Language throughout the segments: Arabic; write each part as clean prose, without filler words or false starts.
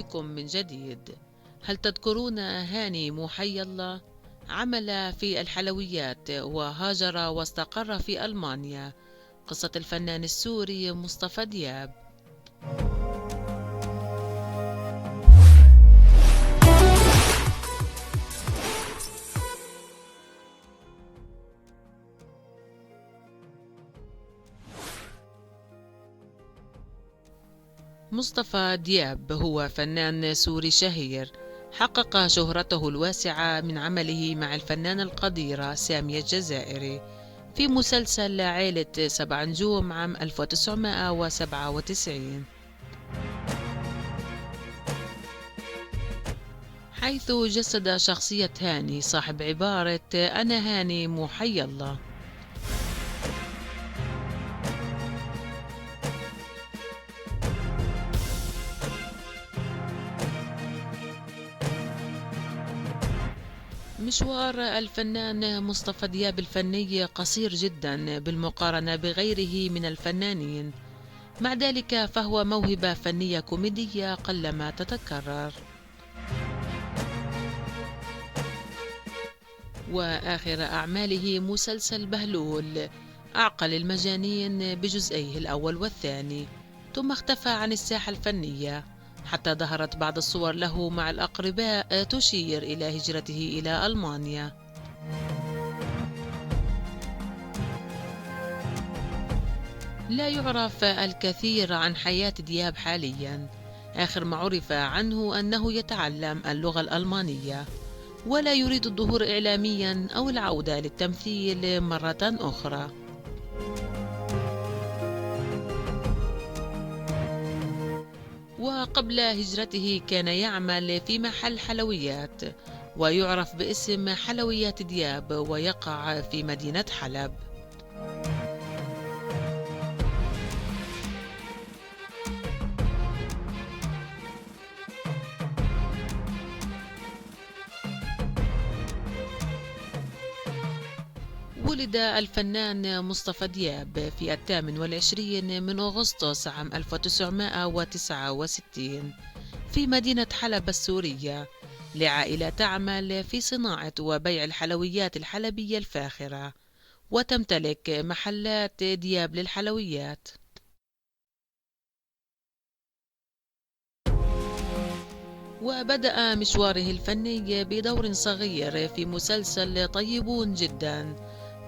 بكم من جديد. هل تذكرون هاني محي الله؟ عمل في الحلويات وهاجر واستقر في ألمانيا. قصة الفنان السوري مصطفى دياب. مصطفى دياب هو فنان سوري شهير، حقق شهرته الواسعة من عمله مع الفنانة القديرة سامية الجزائري في مسلسل عائلة 7 نجوم عام 1997، حيث جسد شخصية هاني صاحب عبارة أنا هاني محي الله. مشوار الفنان مصطفى دياب الفني قصير جدا بالمقارنة بغيره من الفنانين، مع ذلك فهو موهبة فنية كوميدية قلما تتكرر. وآخر أعماله مسلسل بهلول أعقل المجانين بجزئيه الأول والثاني، ثم اختفى عن الساحة الفنية حتى ظهرت بعض الصور له مع الأقرباء تشير إلى هجرته إلى ألمانيا. لا يعرف الكثير عن حياة دياب حاليا، آخر ما عرف عنه أنه يتعلم اللغة الألمانية ولا يريد الظهور إعلاميا أو العودة للتمثيل مرة أخرى. وقبل هجرته كان يعمل في محل حلويات ويعرف باسم حلويات دياب، ويقع في مدينة حلب. ولد الفنان مصطفى دياب في 28 من أغسطس عام 1969 في مدينة حلب السورية، لعائلة تعمل في صناعة وبيع الحلويات الحلبية الفاخرة، وتمتلك محلات دياب للحلويات. وبدأ مشواره الفني بدور صغير في مسلسل طيبون جدا،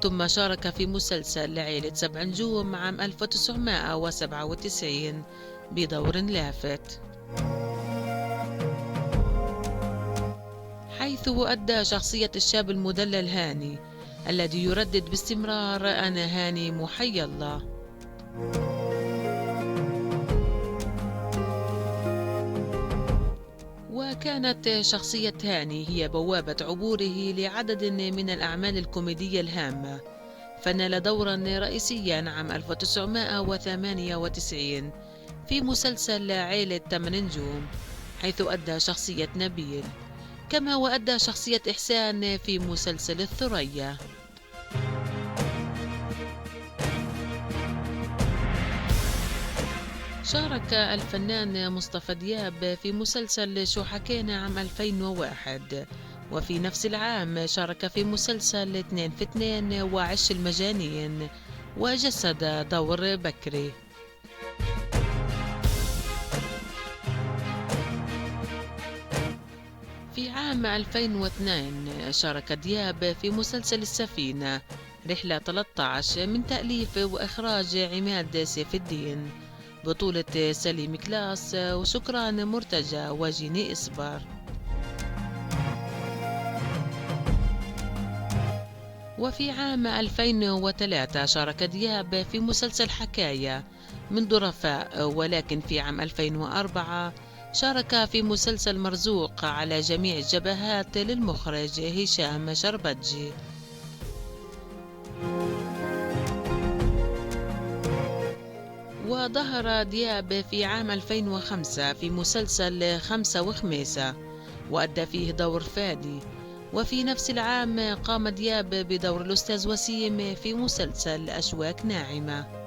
ثم شارك في مسلسل عائلة 7 نجوم عام 1997 بدور لافت، حيث أدى شخصية الشاب المدلل هاني الذي يردد باستمرار أنا هاني محي الله. وكانت شخصية هاني هي بوابة عبوره لعدد من الأعمال الكوميدية الهامة، فنال دورا رئيسيا عام 1998 في مسلسل عائلة 8 نجوم، حيث أدى شخصية نبيل، كما وأدى شخصية إحسان في مسلسل الثريا. شارك الفنان مصطفى دياب في مسلسل شو حكينا عام 2001، وفي نفس العام شارك في مسلسل 2 في 2 وعش المجانين، وجسد دور بكري. في عام 2002 شارك دياب في مسلسل السفينة رحلة 13 من تأليف وإخراج عماد سيف الدين، بطولة سليم كلاس وشكران مرتجى وجيني إصبر. وفي عام 2003 شارك دياب في مسلسل حكاية من ظرفاء، ولكن في عام 2004 شارك في مسلسل مرزوق على جميع الجبهات للمخرج هشام شربتجي. وظهر دياب في عام 2005 في مسلسل 5 وخميسة وأدى فيه دور فادي، وفي نفس العام قام دياب بدور الأستاذ وسيم في مسلسل أشواك ناعمة.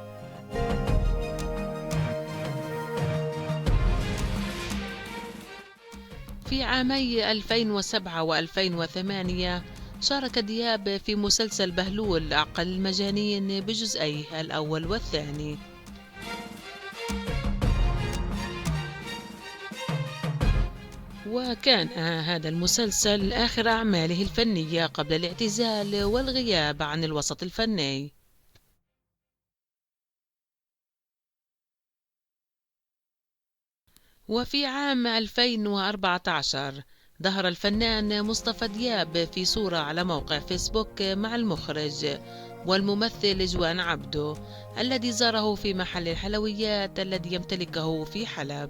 وفي عامي 2007 و2008 شارك دياب في مسلسل بهلول عقل المجانين بجزئيه الأول والثاني. وكان هذا المسلسل آخر أعماله الفنية قبل الاعتزال والغياب عن الوسط الفني. وفي عام 2014 ظهر الفنان مصطفى دياب في صورة على موقع فيسبوك مع المخرج والممثل جوان عبده الذي زاره في محل الحلويات الذي يمتلكه في حلب.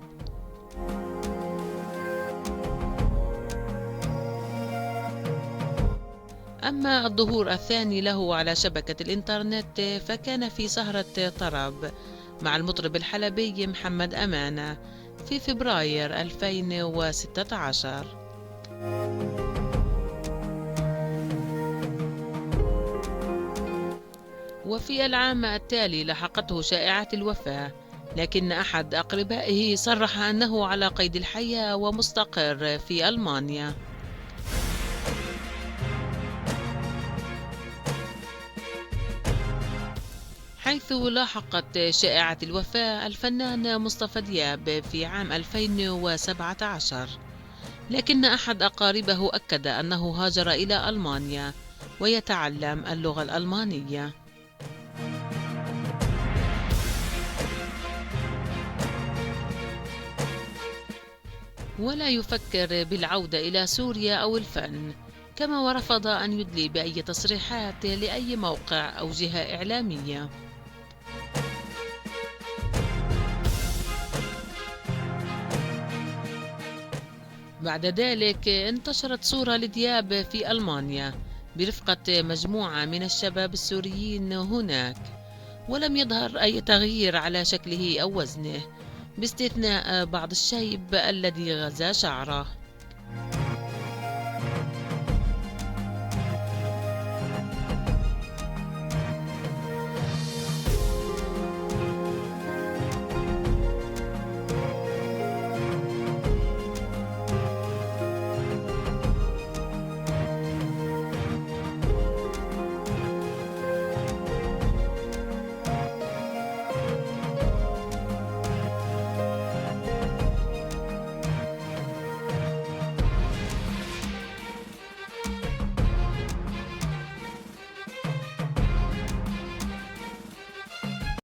أما الظهور الثاني له على شبكة الإنترنت فكان في سهرة طرب مع المطرب الحلبي محمد أمانة في فبراير 2016. وفي العام التالي لحقته شائعة الوفاة، لكن أحد أقربائه صرح أنه على قيد الحياة ومستقر في ألمانيا. حيث لاحقت شائعة الوفاة الفنان مصطفى دياب في عام 2017، لكن أحد أقاربه أكد أنه هاجر إلى ألمانيا ويتعلم اللغة الألمانية. ولا يفكر بالعودة إلى سوريا أو الفن، كما ورفض أن يدلي بأي تصريحات لأي موقع أو جهة إعلامية. بعد ذلك انتشرت صورة لدياب في ألمانيا برفقة مجموعة من الشباب السوريين هناك، ولم يظهر أي تغيير على شكله أو وزنه باستثناء بعض الشيب الذي غزا شعره.